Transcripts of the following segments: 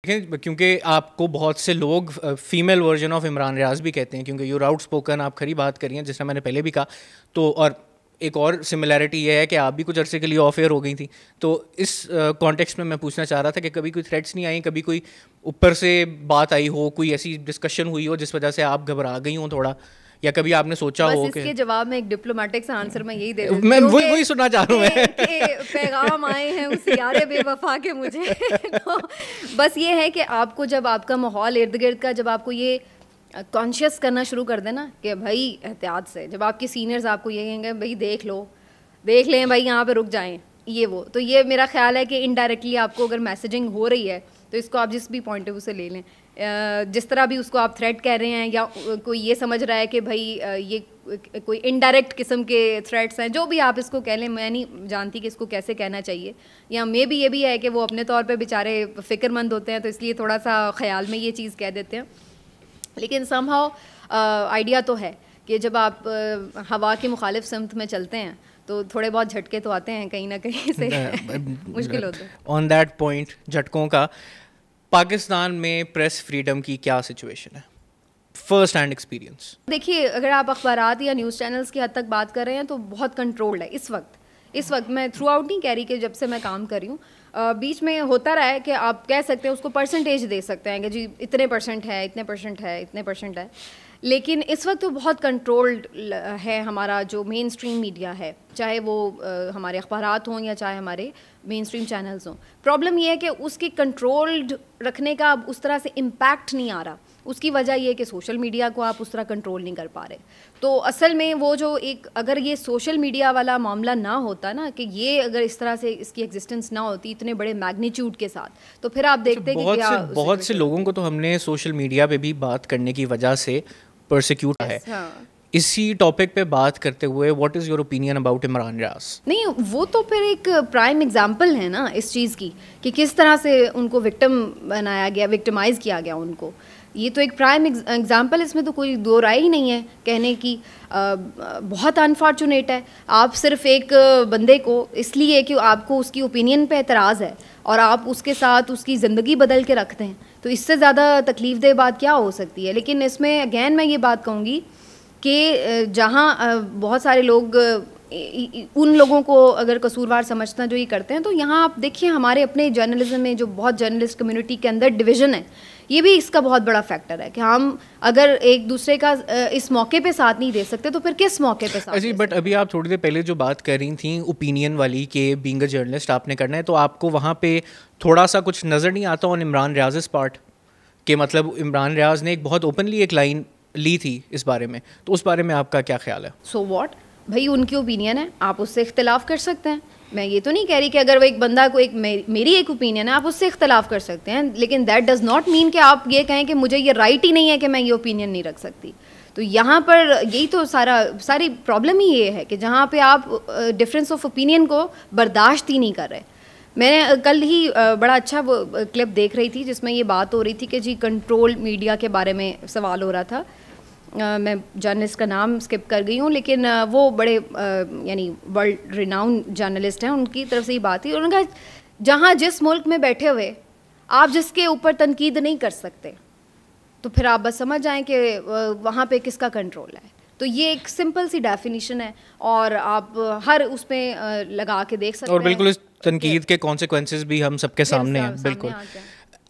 क्योंकि आपको बहुत से लोग female version of Imran Riaz भी कहते हैं, क्योंकि यूर आउट स्पोकन, आप खरी बात करी हैं, जिसने मैंने पहले भी कहा। तो और एक और सिमिलैरिटी ये है कि आप भी कुछ अरसे के लिए ऑफ एयर हो गई थी। तो इस कॉन्टेक्स्ट में मैं पूछना चाह रहा था कि कभी कोई थ्रेट्स नहीं आई, कभी कोई ऊपर से बात आई हो, कोई ऐसी डिस्कशन हुई हो जिस वजह से आप घबरा गई हो थोड़ा, या कभी आपने सोचा हो कि इसके जवाब में एक डिप्लोमेटिक सा आंसर मैं यही दे देती हूँ, मैं वही सुनना चाह रहा हूँ पैगाम आए हैं उस यारे बेवफा के मुझे तो बस ये है कि आपको जब आपका माहौल इर्द गिर्द का, जब आपको ये कॉन्शियस करना शुरू कर देना कि भाई एहतियात से, जब आपके सीनियर्स आपको ये कहेंगे भाई देख लें भाई यहाँ पे रुक जाएं, ये वो, तो ये मेरा ख्याल है कि इनडायरेक्टली आपको अगर मैसेजिंग हो रही है तो इसको आप जिस भी पॉइंट ऑफ व्यू से ले लें, जिस तरह भी उसको आप थ्रेट कह रहे हैं, या कोई ये समझ रहा है कि भाई ये कोई इनडायरेक्ट किस्म के थ्रेट्स हैं, जो भी आप इसको कह लें, मैं नहीं जानती कि इसको कैसे कहना चाहिए। या मे भी ये भी है कि वो अपने तौर पे बेचारे फ़िक्रमंद होते हैं, तो इसलिए थोड़ा सा ख्याल में ये चीज़ कह देते हैं। लेकिन समहाउ आइडिया तो है कि जब आप हवा की मुखालिफ सिमत में चलते हैं तो थोड़े बहुत झटके तो आते हैं कहीं ना कहीं से मुश्किल होता है। ऑन दैट पॉइंट झटकों का, पाकिस्तान में प्रेस फ्रीडम की क्या सिचुएशन है, फर्स्ट हैंड एक्सपीरियंस? देखिए, अगर आप अखबारात या न्यूज़ चैनल्स की हद तक बात कर रहे हैं तो बहुत कंट्रोल्ड है इस वक्त। मैं थ्रू आउट नहीं कह रही कि जब से मैं काम कर रही हूँ, बीच में होता रहा है कि आप कह सकते हैं, उसको परसेंटेज दे सकते हैं कि जी इतने परसेंट है, इतने परसेंट है, इतने परसेंट है, लेकिन इस वक्त तो बहुत कंट्रोल्ड है हमारा जो मेन स्ट्रीम मीडिया है, चाहे वो हमारे अखबारात हों या चाहे हमारे मेन स्ट्रीम चैनल्स हों। प्रॉब्लम ये है कि उसकी कंट्रोल्ड रखने का अब उस तरह से इम्पैक्ट नहीं आ रहा। उसकी वजह ये है कि सोशल मीडिया को आप उस तरह कंट्रोल नहीं कर पा रहे। तो असल में वो जो एक, अगर ये सोशल मीडिया वाला मामला ना होता ना, कि ये अगर इस तरह से इसकी एग्जिस्टेंस ना होती इतने बड़े मैग्नीट्यूड के साथ, तो फिर आप देखते कि बहुत से लोगों को तो हमने सोशल मीडिया पे भी बात करने की वजह से परसिक्यूट है। इसी टॉपिक पे बात करते हुए, what is your opinion about Imran Riaz? नहीं, वो तो फिर एक प्राइम एग्जांपल है ना इस चीज़ की, कि किस तरह से उनको विक्टिम बनाया गया, विक्टिमाइज़ किया गया उनको। ये तो एक प्राइम एग्जांपल, इसमें तो कोई दो राय ही नहीं है कहने की। बहुत अनफॉर्चुनेट है, आप सिर्फ एक बंदे को इसलिए कि आपको उसकी ओपिनियन पे एतराज़ है और आप उसके साथ उसकी ज़िंदगी बदल के रखते हैं, तो इससे ज़्यादा तकलीफ़ दे बात क्या हो सकती है। लेकिन इसमें अगेन मैं ये बात कहूँगी कि जहाँ बहुत सारे लोग उन लोगों को अगर कसूरवार समझना जो ये करते हैं, तो यहाँ आप देखिए हमारे अपने जर्नलिज्म में जो बहुत जर्नलिस्ट कम्युनिटी के अंदर डिवीज़न है, ये भी इसका बहुत बड़ा फैक्टर है कि हम अगर एक दूसरे का इस मौके पे साथ नहीं दे सकते तो फिर किस मौके पे साथ? जी, बट अभी आप थोड़ी देर पहले जो बात कर रही थी ओपिनियन वाली के बीइंग अ जर्नलिस्ट आपने करना है, तो आपको वहाँ पे थोड़ा सा कुछ नज़र नहीं आता ऑन इमरान रियाज पार्ट के? मतलब इमरान रियाज ने एक बहुत ओपनली एक लाइन ली थी इस बारे में, तो उस बारे में आपका क्या ख्याल है? सो व्हाट भाई, उनकी ओपिनियन है, आप उससे इख्तिलाफ कर सकते हैं। मैं ये तो नहीं कह रही कि अगर वो एक बंदा को मेरी एक ओपिनियन है, आप उससे इख्तिलाफ कर सकते हैं, लेकिन दैट डज़ नॉट मीन कि आप ये कहें कि मुझे ये राइट ही नहीं है कि मैं ये ओपिनियन नहीं रख सकती। तो यहाँ पर यही तो सारी प्रॉब्लम ही ये है कि जहाँ पे आप डिफरेंस ऑफ ओपिनियन को बर्दाश्त ही नहीं कर रहे। मैंने कल ही बड़ा अच्छा वो क्लिप देख रही थी जिसमें ये बात हो रही थी कि जी कंट्रोल मीडिया के बारे में सवाल हो रहा था। मैं जर्नलिस्ट का नाम स्किप कर गई हूँ, लेकिन वो बड़े यानी वर्ल्ड रिनाउंड जर्नलिस्ट हैं, उनकी तरफ से ही बात थी। उन्होंने कहा जहाँ जिस मुल्क में बैठे हुए आप जिसके ऊपर तनकीद नहीं कर सकते, तो फिर आप बस समझ जाएं कि वहाँ पे किसका कंट्रोल है। तो ये एक सिंपल सी डेफिनेशन है और आप हर उसमें लगा के देख सकते हैं। और बिल्कुल इस तनकीद के कॉन्सिक्वेंसेस भी हम सबके सामने हैं। बिल्कुल।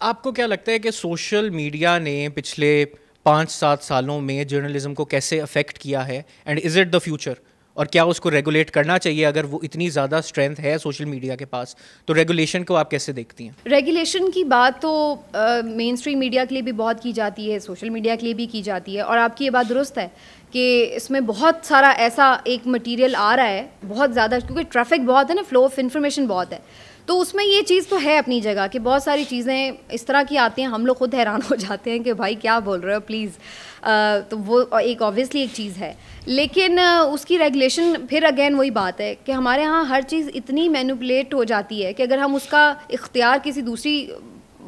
आपको क्या लगता है कि सोशल मीडिया ने पिछले 5-7 सालों में जर्नलिज्म को कैसे अफेक्ट किया है, and is it the future? और क्या उसको रेगुलेट करना चाहिए? अगर वो इतनी ज़्यादा स्ट्रेंथ है सोशल मीडिया के पास, तो रेगुलेशन को आप कैसे देखती हैं? रेगुलेशन की बात तो मेन स्ट्रीम मीडिया के लिए भी बहुत की जाती है, सोशल मीडिया के लिए भी की जाती है, और आपकी ये बात दुरुस्त है कि इसमें बहुत सारा ऐसा एक मटीरियल आ रहा है, बहुत ज़्यादा, क्योंकि ट्रैफिक बहुत है ना, फ्लो ऑफ इन्फॉर्मेशन बहुत है। तो उसमें ये चीज़ तो है अपनी जगह कि बहुत सारी चीज़ें इस तरह की आती हैं, हम लोग खुद हैरान हो जाते हैं कि भाई क्या बोल रहे हो प्लीज़। तो वो एक ऑब्वियसली एक चीज़ है, लेकिन उसकी रेगुलेशन फिर अगेन वही बात है कि हमारे यहाँ हर चीज़ इतनी मैनिपुलेट हो जाती है कि अगर हम उसका इख्तियार किसी दूसरी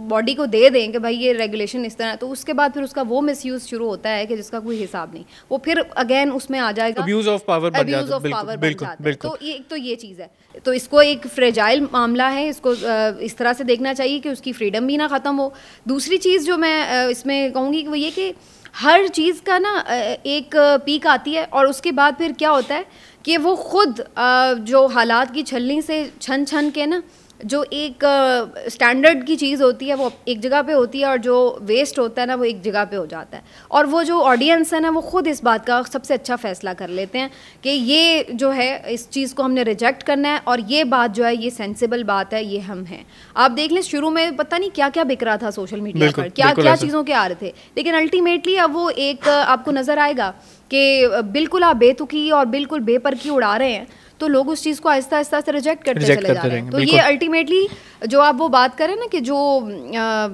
बॉडी को दे दें कि भाई ये रेगुलेशन इस तरह, तो उसके बाद फिर उसका वो मिसयूज शुरू होता है कि जिसका कोई हिसाब नहीं, वो फिर अगेन उसमें आ जाएगा अब्यूज ऑफ पावर बन जाता है। तो ये चीज़ है, तो इसको एक फ्रेजाइल मामला है, इसको इस तरह से देखना चाहिए कि उसकी फ्रीडम भी ना ख़त्म हो। दूसरी चीज़ जो मैं इसमें कहूँगी वो ये कि हर चीज़ का ना एक पीक आती है और उसके बाद फिर क्या होता है कि वो खुद जो हालात की छलनी से छन छन के ना जो एक स्टैंडर्ड की चीज़ होती है वो एक जगह पे होती है और जो वेस्ट होता है ना वो एक जगह पे हो जाता है, और वो जो ऑडियंस है ना वो खुद इस बात का सबसे अच्छा फ़ैसला कर लेते हैं कि ये जो है इस चीज़ को हमने रिजेक्ट करना है और ये बात जो है ये सेंसिबल बात है, ये हम हैं। आप देख लें शुरू में पता नहीं क्या क्या बिक रहा था सोशल मीडिया पर, क्या क्या चीज़ों के आ रहे थे, लेकिन अल्टीमेटली अब वो एक आपको नज़र आएगा कि बिल्कुल आप बेतुकी और बिल्कुल बेपरखी उड़ा रहे हैं, तो लोग उस चीज़ को आहिस्ता आहिस्ता से रिजेक्ट करते चले जा रहे हैं। तो ये अल्टीमेटली जो आप वो बात करें ना कि जो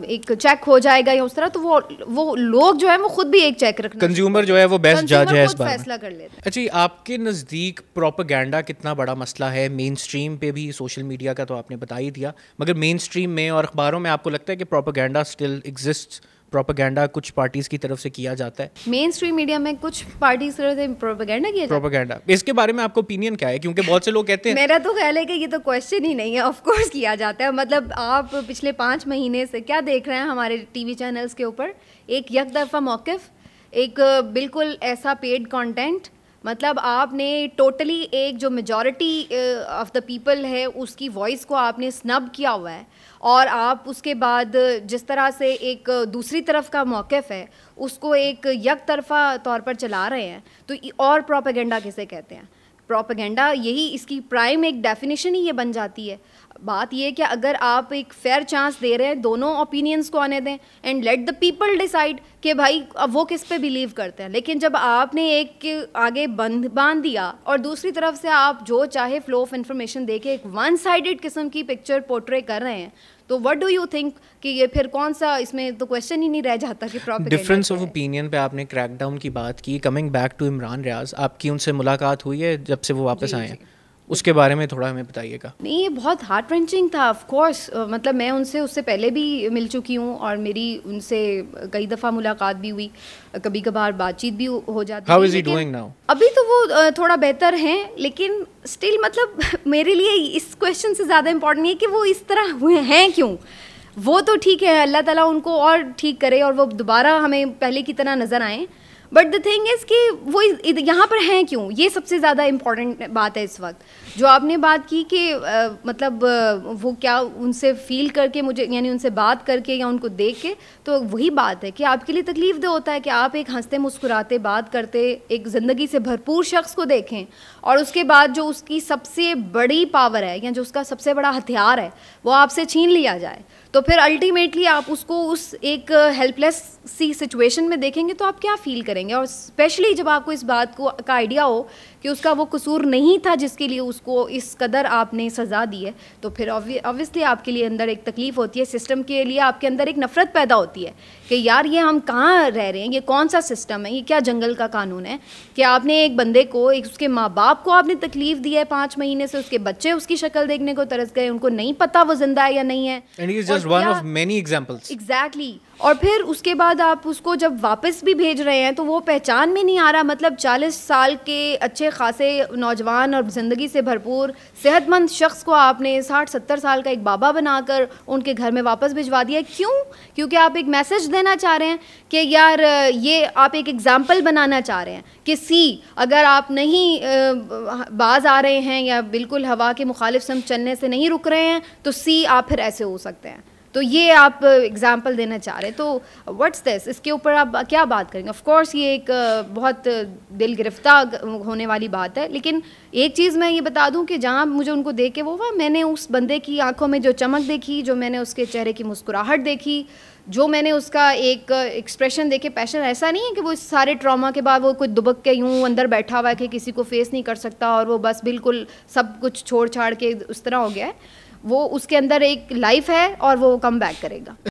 एक चेक हो जाएगा या उस तरह, तो वो लोग जो है वो खुद भी एक चेक रखना, कंज्यूमर जो है वो बेस्ट जज है इस बारे में, फैसला कर लेते हैं। अच्छा, आपके नज़दीक प्रोपेगेंडा कितना बड़ा मसला है? मेन स्ट्रीम पे भी, सोशल मीडिया का तो आपने बता ही दिया, मगर मेन स्ट्रीम में और अखबारों में आपको लगता है कि प्रोपेगेंडा स्टिल एग्जिस्ट? प्रोपेगेंडा कुछ पार्टीज की तरफ से किया जाता है, मेन स्ट्रीम मीडिया में कुछ पार्टीज की तरफ से प्रोपेगेंडा किया जाता है। प्रोपेगेंडा, इसके बारे में आपको ओपिनियन क्या है? क्योंकि बहुत से लोग कहते हैं मेरा तो ख्याल है कि ये तो क्वेश्चन ही नहीं है, ऑफ कोर्स किया जाता है। मतलब आप पिछले 5 महीने से क्या देख रहे हैं हमारे टीवी चैनल्स के ऊपर? एक यकदफा मौक़िफ़, एक बिल्कुल ऐसा पेड कंटेंट, मतलब आपने टोटली एक जो मेजॉरिटी ऑफ द पीपल है उसकी वॉइस को आपने स्नब किया हुआ है, और आप उसके बाद जिस तरह से एक दूसरी तरफ का मौक़िफ़ है उसको एक यक तरफ़ा तौर पर चला रहे हैं। तो और प्रोपेगेंडा किसे कहते हैं? प्रोपेगेंडा यही, इसकी प्राइम एक डेफिनेशन ही ये बन जाती है। बात ये कि अगर आप एक फेयर चांस दे रहे हैं, दोनों ओपिनियंस को आने दें and let the people decide कि भाई अब वो किस पे बिलीव करते हैं। लेकिन जब आपने एक के आगे बांध दिया और दूसरी तरफ से आप जो चाहे फ्लो ऑफ इंफॉर्मेशन दे के एक वन साइडेड किस्म की पिक्चर पोर्ट्रे कर रहे हैं, तो व्हाट डू यू थिंक कि ये फिर कौन सा, इसमें तो क्वेश्चन ही नहीं रह जाता कि प्रोपेगेंडा। डिफरेंस ऑफ ओपिनियन पे आपने क्रैकडाउन की बात की, coming back to Imran Riaz, आपकी उनसे मुलाकात हुई है जब से वो वापस आए हैं? उसके बारे में थोड़ा हमें बताइएगा। नहीं, ये बहुत हार्ट रेंचिंग था ऑफ कोर्स। मतलब मैं उनसे उससे पहले भी मिल चुकी हूँ और मेरी उनसे कई दफ़ा मुलाकात भी हुई, कभी कभार बातचीत भी हो जाती है। How is he doing now? अभी तो वो थोड़ा बेहतर हैं, लेकिन स्टिल मतलब मेरे लिए इस क्वेश्चन से ज़्यादा इम्पोर्टेंट नहीं है कि वो इस तरह हुए हैं क्यों। वो तो ठीक है, अल्लाह ताला उनको और ठीक करे और वो दोबारा हमें पहले की तरह नज़र आएँ, बट द थिंग इज़ कि वो यहाँ पर हैं क्यों, ये सबसे ज़्यादा इम्पॉर्टेंट बात है इस वक्त। जो आपने बात की कि मतलब वो क्या उनसे फील करके मुझे, यानी उनसे बात करके या उनको देख के, तो वही बात है कि आपके लिए तकलीफ दे होता है कि आप एक हंसते मुस्कुराते बात करते एक ज़िंदगी से भरपूर शख्स को देखें और उसके बाद जो उसकी सबसे बड़ी पावर है या जो उसका सबसे बड़ा हथियार है वो आपसे छीन लिया जाए, तो फिर अल्टीमेटली आप उसको उस एक हेल्पलेस सी सिचुएशन में देखेंगे तो आप क्या फ़ील करेंगे। और स्पेशली जब आपको इस बात को का आइडिया हो कि उसका वो कसूर नहीं था जिसके लिए उसको इस कदर आपने सज़ा दी है, तो फिर ऑब्वियसली आपके लिए अंदर एक तकलीफ़ होती है, सिस्टम के लिए आपके अंदर एक नफ़रत पैदा होती है कि यार ये हम कहाँ रह रहे हैं, ये कौन सा सिस्टम है, ये क्या जंगल का कानून है कि आपने एक बंदे को, एक उसके माँ बाप को आपने तकलीफ़ दी है 5 महीने से, उसके बच्चे उसकी शक्ल देखने को तरस गए, उनको नहीं पता वो जिंदा है या नहीं है। one of many examples. Exactly. और फिर उसके बाद आप उसको जब वापस भी भेज रहे हैं तो वो पहचान में नहीं आ रहा। मतलब 40 साल के अच्छे खासे नौजवान और ज़िंदगी से भरपूर सेहतमंद शख्स को आपने 60-70 साल का एक बाबा बनाकर उनके घर में वापस भिजवा दिया। क्यों? क्योंकि आप एक मैसेज देना चाह रहे हैं कि यार ये आप एक एग्ज़ाम्पल बनाना चाह रहे हैं कि अगर आप नहीं बाज आ रहे हैं या बिल्कुल हवा के मुखालिफ सम चलने से नहीं रुक रहे हैं तो आप फिर ऐसे हो सकते हैं। तो ये आप एग्जाम्पल देना चाह रहे हैं, तो व्हाट्स दिस, इसके ऊपर आप क्या बात करेंगे? ऑफ कोर्स ये एक बहुत दिल गिरफ्तार होने वाली बात है, लेकिन एक चीज़ मैं ये बता दूं कि जहाँ मुझे उनको देख के वो हुआ, मैंने उस बंदे की आंखों में जो चमक देखी, जो मैंने उसके चेहरे की मुस्कुराहट देखी, जो मैंने उसका एक एक्सप्रेशन देखे, पैशन, ऐसा नहीं है कि वो इस सारे ट्रॉमा के बाद वो कुछ दुबक के यूँ अंदर बैठा हुआ है कि किसी को फेस नहीं कर सकता और वो बस बिल्कुल सब कुछ छोड़ छाड़ के उस तरह हो गया है। वो उसके अंदर एक लाइफ है और वो कम बैक करेगा।